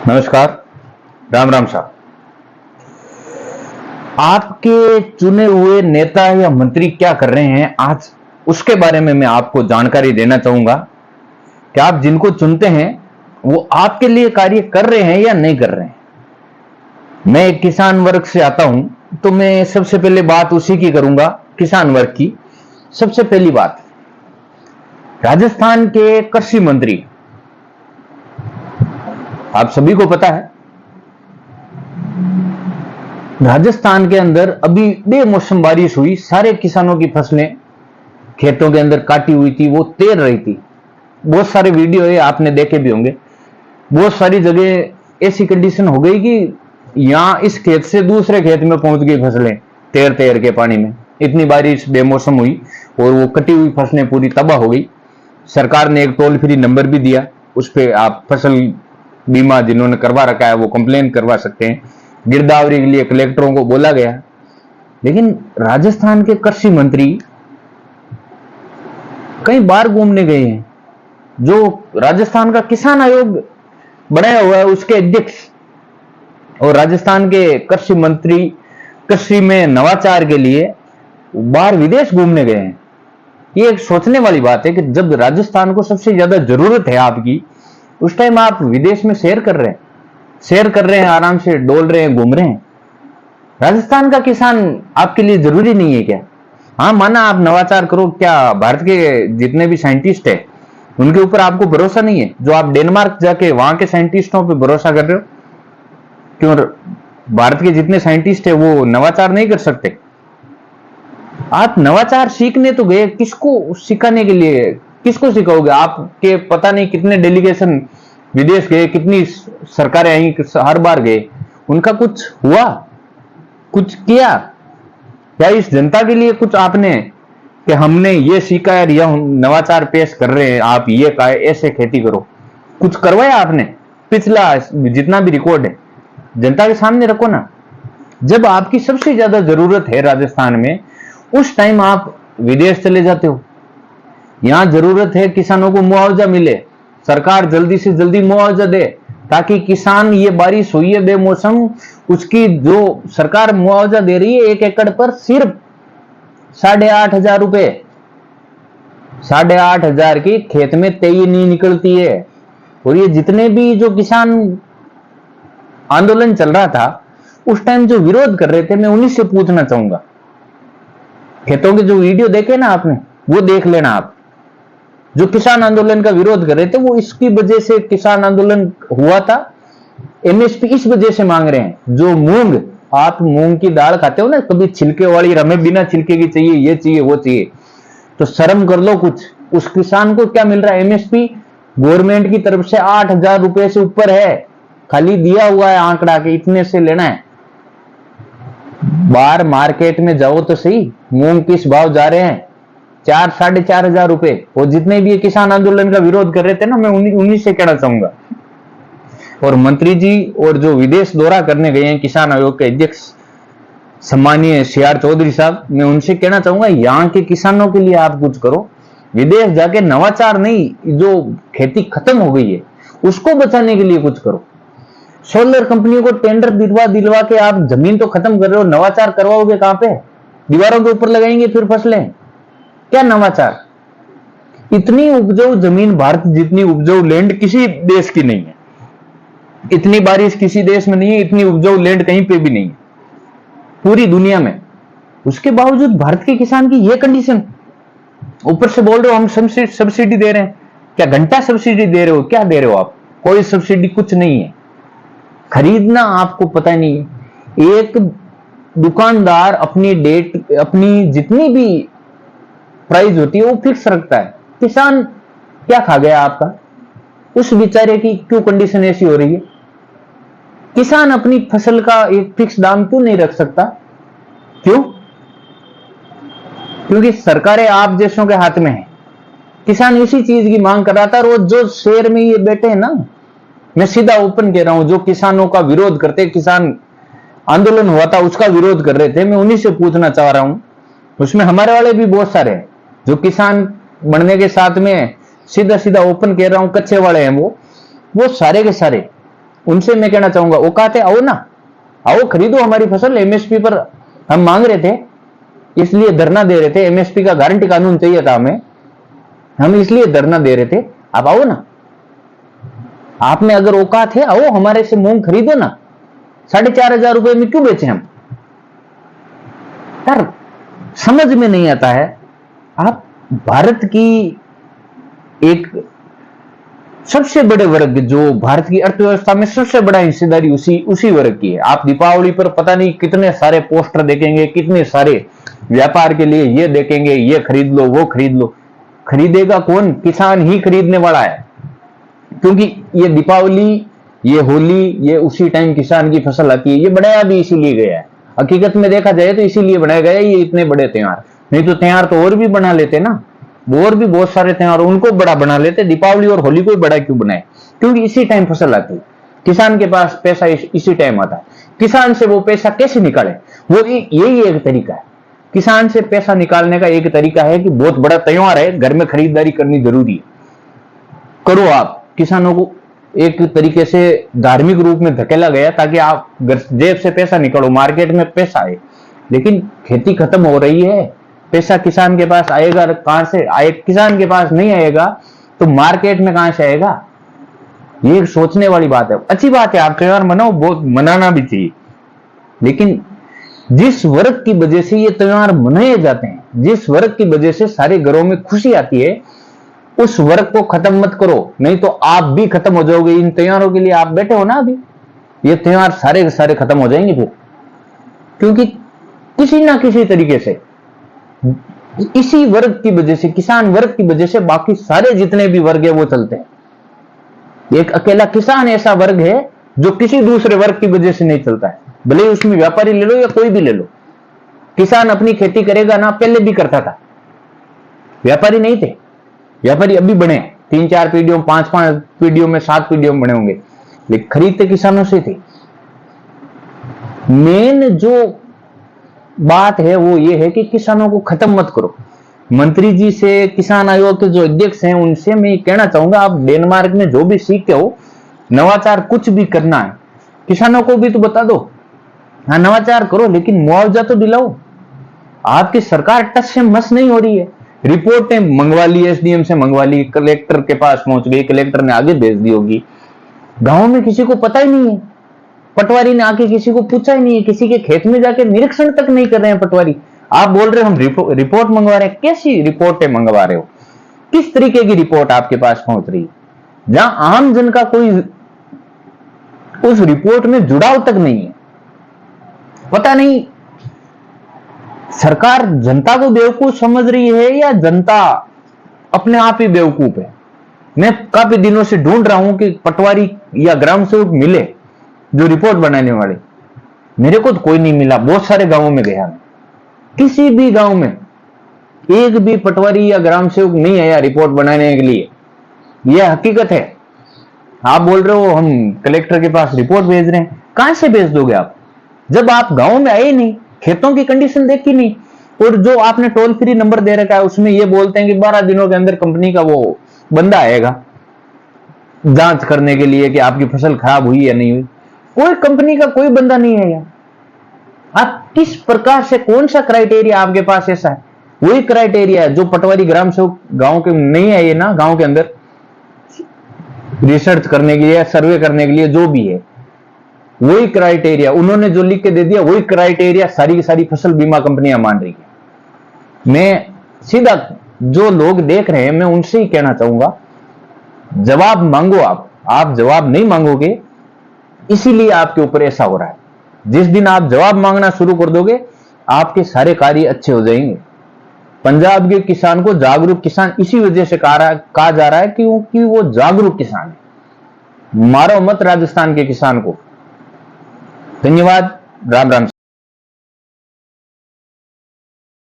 नमस्कार। राम राम साहब। आपके चुने हुए नेता या मंत्री क्या कर रहे हैं आज, उसके बारे में मैं आपको जानकारी देना चाहूंगा कि आप जिनको चुनते हैं वो आपके लिए कार्य कर रहे हैं या नहीं कर रहे हैं। मैं एक किसान वर्ग से आता हूं, तो मैं सबसे पहले बात उसी की करूंगा, किसान वर्ग की। सबसे पहली बात, राजस्थान के कृषि मंत्री, आप सभी को पता है राजस्थान के अंदर अभी बेमौसम बारिश हुई, सारे किसानों की फसलें खेतों के अंदर काटी हुई थी, वो तैर रही थी। बहुत सारे वीडियो है, आपने देखे भी होंगे। बहुत सारी जगह ऐसी कंडीशन हो गई कि यहां इस खेत से दूसरे खेत में पहुंच गई फसलें तैर तैर के पानी में। इतनी बारिश बेमौसम हुई और वो कटी हुई फसलें पूरी तबाह हो गई। सरकार ने एक टोल फ्री नंबर भी दिया, उस पर आप फसल बीमा जिन्होंने करवा रखा है वो कंप्लेन करवा सकते हैं। गिरदावरी के लिए कलेक्टरों को बोला गया, लेकिन राजस्थान के कृषि मंत्री कई बार घूमने गए हैं। जो राजस्थान का किसान आयोग बनाया हुआ है उसके अध्यक्ष और राजस्थान के कृषि मंत्री कृषि में नवाचार के लिए बाहर विदेश घूमने गए हैं। ये एक सोचने वाली बात है कि जब राजस्थान को सबसे ज्यादा जरूरत है आपकी, उस टाइम आप विदेश में सैर कर रहे हैं, आराम से डोल रहे हैं, घूम रहे हैं। राजस्थान का किसान आपके लिए जरूरी नहीं है क्या? हाँ, माना आप नवाचार करो, क्या भारत के जितने भी साइंटिस्ट है उनके ऊपर आपको भरोसा नहीं है? जो आप डेनमार्क जाके वहां के साइंटिस्टों पे भरोसा कर रहे हो, क्यों भारत के जितने साइंटिस्ट है वो नवाचार नहीं कर सकते? आप नवाचार सीखने तो गए, किसको सिखाने के लिए? किसको सिखाओगे? आपके पता नहीं कितने डेलीगेशन विदेश गए, कितनी सरकारें आई, हर बार गए, उनका कुछ हुआ? कुछ किया या इस जनता के लिए कुछ आपने कि हमने ये सीखा है या हम नवाचार पेश कर रहे हैं, आप ये कहा ऐसे खेती करो, कुछ करवाया आपने? पिछला जितना भी रिकॉर्ड है जनता के सामने रखो ना। जब आपकी सबसे ज्यादा जरूरत है राजस्थान में, उस टाइम आप विदेश चले जाते हो। यहां जरूरत है किसानों को मुआवजा मिले, सरकार जल्दी से जल्दी मुआवजा दे ताकि किसान, ये बारिश हुई है बेमौसम, उसकी जो सरकार मुआवजा दे रही है 1 एकड़ पर सिर्फ 8,500 रुपए। 8,500 की खेत में तेई नहीं निकलती है। और ये जितने भी जो किसान आंदोलन चल रहा था उस टाइम जो विरोध कर रहे थे, मैं उन्हीं से पूछना चाहूंगा। खेतों के जो वीडियो देखे ना आपने, वो देख लेना आप। जो किसान आंदोलन का विरोध कर रहे थे वो इसकी वजह से किसान आंदोलन हुआ था। एमएसपी इस वजह से मांग रहे हैं। जो मूंग, आप मूंग की दाल खाते हो ना, कभी छिलके वाली, हमें बिना छिलके की चाहिए, ये चाहिए वो चाहिए, तो शर्म कर लो कुछ। उस किसान को क्या मिल रहा है? एमएसपी गवर्नमेंट की तरफ से 8,000 रुपए से ऊपर है, खाली दिया हुआ है आंकड़ा के इतने से लेना है। बाहर मार्केट में जाओ तो सही, मूंग किस भाव जा रहे हैं? 4-4,500 रुपए। और जितने भी ये किसान आंदोलन का विरोध कर रहे थे ना, मैं उन्हीं से कहना चाहूंगा। और मंत्री जी और जो विदेश दौरा करने गए हैं किसान आयोग के अध्यक्ष सम्मानीय CR चौधरी साहब, मैं उनसे कहना चाहूंगा यहाँ के किसानों के लिए आप कुछ करो। विदेश जाके नवाचार नहीं, जो खेती खत्म हो गई है उसको बचाने के लिए कुछ करो। सोलर कंपनियों को टेंडर दिलवा के आप जमीन तो खत्म कर रहे हो, नवाचार करवाओगे कहां पे? दीवारों के ऊपर लगाएंगे फिर फसलें? क्या नवाचार? इतनी उपजाऊ जमीन, भारत जितनी उपजाऊ लैंड किसी देश की नहीं है, इतनी बारिश किसी देश में नहीं है, इतनी उपजाऊ लैंड कहीं पे भी नहीं है पूरी दुनिया में। उसके बावजूद भारत के किसान की यह कंडीशन। ऊपर से बोल रहे हो हम सब्सिडी दे रहे हैं। क्या घंटा सब्सिडी दे रहे हो? क्या दे रहे हो आप? कोई सब्सिडी कुछ नहीं है। खरीदना आपको पता नहीं है। एक दुकानदार अपनी डेट, अपनी जितनी भी प्राइस होती है वो फिक्स रखता है। किसान क्या खा गया आपका? उस बेचारे की क्यों कंडीशन ऐसी हो रही है? किसान अपनी फसल का एक फिक्स दाम क्यों नहीं रख सकता? क्यों? क्योंकि सरकारें आप जैसों के हाथ में है। किसान इसी चीज की मांग कर रहा था। और जो शहर में ये बैठे हैं ना, मैं सीधा ओपन कह रहा हूं, जो किसानों का विरोध करते, किसान आंदोलन हुआ था उसका विरोध कर रहे थे, मैं उन्हीं से पूछना चाह रहा हूं। उसमें हमारे वाले भी बहुत सारे हैं जो किसान बनने के साथ में, सीधा सीधा ओपन कह रहा हूं, कच्चे वाले हैं वो सारे के सारे उनसे मैं कहना चाहूंगा, औकात है, आओ ना, आओ खरीदो हमारी फसल। एमएसपी पर हम मांग रहे थे, इसलिए धरना दे रहे थे। एमएसपी का गारंटी कानून चाहिए था हमें, हम इसलिए धरना दे रहे थे। आप आओ ना, आप में अगर औकात है, आओ हमारे से मूंग खरीदो ना। 4,500 रुपए में क्यों बेचे हम? यार समझ में नहीं आता है। आप भारत की एक सबसे बड़े वर्ग, जो भारत की अर्थव्यवस्था में सबसे बड़ा हिस्सेदारी उसी वर्ग की है। आप दीपावली पर पता नहीं कितने सारे पोस्टर देखेंगे, कितने सारे व्यापार के लिए ये देखेंगे, ये खरीद लो, वो खरीद लो। खरीदेगा कौन? किसान ही खरीदने वाला है, क्योंकि ये दीपावली, ये होली, ये उसी टाइम किसान की फसल आती है। ये बनाया भी इसीलिए गया है, हकीकत में देखा जाए तो इसीलिए बनाया गया है ये इतने बड़े त्योहार। नहीं तो त्योहार तो और भी बना लेते ना, और भी बहुत सारे त्योहार उनको बड़ा बना लेते। दीपावली और होली को बड़ा क्यों बनाए? क्योंकि इसी टाइम फसल आती है, किसान के पास पैसा इसी टाइम आता है। किसान से वो पैसा कैसे निकाले, वो यही एक तरीका है। किसान से पैसा निकालने का एक तरीका है कि बहुत बड़ा त्योहार है, घर में खरीदारी करनी जरूरी है, करो। आप किसानों को एक तरीके से धार्मिक रूप में धकेला गया ताकि आप जेब से पैसा निकालो, मार्केट में पैसा आए। लेकिन खेती खत्म हो रही है, पैसा किसान के पास आएगा कहां से? आए किसान के पास नहीं आएगा तो मार्केट में कहां से आएगा? ये एक सोचने वाली बात है। अच्छी बात है, आप त्योहार मनाओ, बहुत मनाना भी चाहिए, लेकिन जिस वर्ग की वजह से ये त्योहार मनाए जाते हैं, जिस वर्ग की वजह से सारे घरों में खुशी आती है, उस वर्ग को खत्म मत करो, नहीं तो आप भी खत्म हो जाओगे। इन त्योहारों के लिए आप बैठे हो ना, अभी ये त्योहार सारे के सारे खत्म हो जाएंगे फिर, क्योंकि किसी ना किसी तरीके से इसी वर्ग की वजह से, किसान वर्ग की वजह से बाकी सारे जितने भी वर्ग है वो चलते हैं। एक अकेला किसान ऐसा वर्ग है जो किसी दूसरे वर्ग की वजह से नहीं चलता है, भले ही उसमें व्यापारी ले लो या कोई भी ले लो। किसान अपनी खेती करेगा ना, पहले भी करता था, व्यापारी नहीं थे। व्यापारी अभी बने 3-4 पीढ़ियों, 5-5 पीढ़ियों में, 7 पीढ़ियों में बने होंगे, लेकिन खरीदते किसानों से थे। मेन जो बात है वो ये है कि किसानों को खत्म मत करो। मंत्री जी से, किसान आयोग के जो अध्यक्ष हैं उनसे मैं कहना चाहूंगा, आप डेनमार्क में जो भी सीखते हो, नवाचार कुछ भी करना है, किसानों को भी तो बता दो। हाँ नवाचार करो, लेकिन मुआवजा तो दिलाओ। आपकी सरकार टस से मस नहीं हो रही है। रिपोर्टें मंगवा ली, एसडीएम से मंगवा ली, कलेक्टर के पास पहुंच गई, कलेक्टर ने आगे भेज दी होगी। गांव में किसी को पता ही नहीं है, पटवारी ने आके किसी को पूछा ही नहीं है, किसी के खेत में जाके निरीक्षण तक नहीं कर रहे हैं पटवारी। आप बोल रहे हो हम रिपोर्ट मंगवा रहे हैं। कैसी रिपोर्टें मंगवा रहे हो? किस तरीके की रिपोर्ट आपके पास पहुंच रही है, जहां आम जन का कोई उस रिपोर्ट में जुड़ाव तक नहीं है? पता नहीं सरकार जनता को बेवकूफ समझ रही है या जनता अपने आप ही बेवकूफ है। मैं काफी दिनों से ढूंढ रहा हूं कि पटवारी या ग्राम सेवक मिले जो रिपोर्ट बनाने वाले, मेरे को तो कोई नहीं मिला। बहुत सारे गांवों में गया, किसी भी गांव में एक भी पटवारी या ग्राम सेवक नहीं आया रिपोर्ट बनाने के लिए। यह हकीकत है। आप बोल रहे हो हम कलेक्टर के पास रिपोर्ट भेज रहे हैं, कहां से भेज दोगे आप जब आप गांव में आए नहीं, खेतों की कंडीशन देखी नहीं? और जो आपने टोल फ्री नंबर दे रखा है उसमें ये बोलते हैं कि 12 दिनों के अंदर कंपनी का वो बंदा आएगा जांच करने के लिए कि आपकी फसल खराब हुई या नहीं हुई। कोई कंपनी का कोई बंदा नहीं है यार। आप किस प्रकार से, कौन सा क्राइटेरिया आपके पास ऐसा है? वही क्राइटेरिया है जो पटवारी ग्राम सेवक गांव के नहीं है, ये ना गांव के अंदर रिसर्च करने के लिए, सर्वे करने के लिए, जो भी है वही क्राइटेरिया उन्होंने जो लिख के दे दिया, वही क्राइटेरिया सारी की सारी फसल बीमा कंपनियां मान रही है। मैं सीधा जो लोग देख रहे हैं मैं उनसे ही कहना चाहूंगा, जवाब मांगो। आप जवाब नहीं मांगोगे, इसीलिए आपके ऊपर ऐसा हो रहा है। जिस दिन आप जवाब मांगना शुरू कर दोगे, आपके सारे कार्य अच्छे हो जाएंगे। पंजाब के किसान को जागरूक किसान इसी वजह से कहा जा रहा है क्योंकि वो जागरूक किसान है। मारो मत राजस्थान के किसान को। धन्यवाद। राम राम।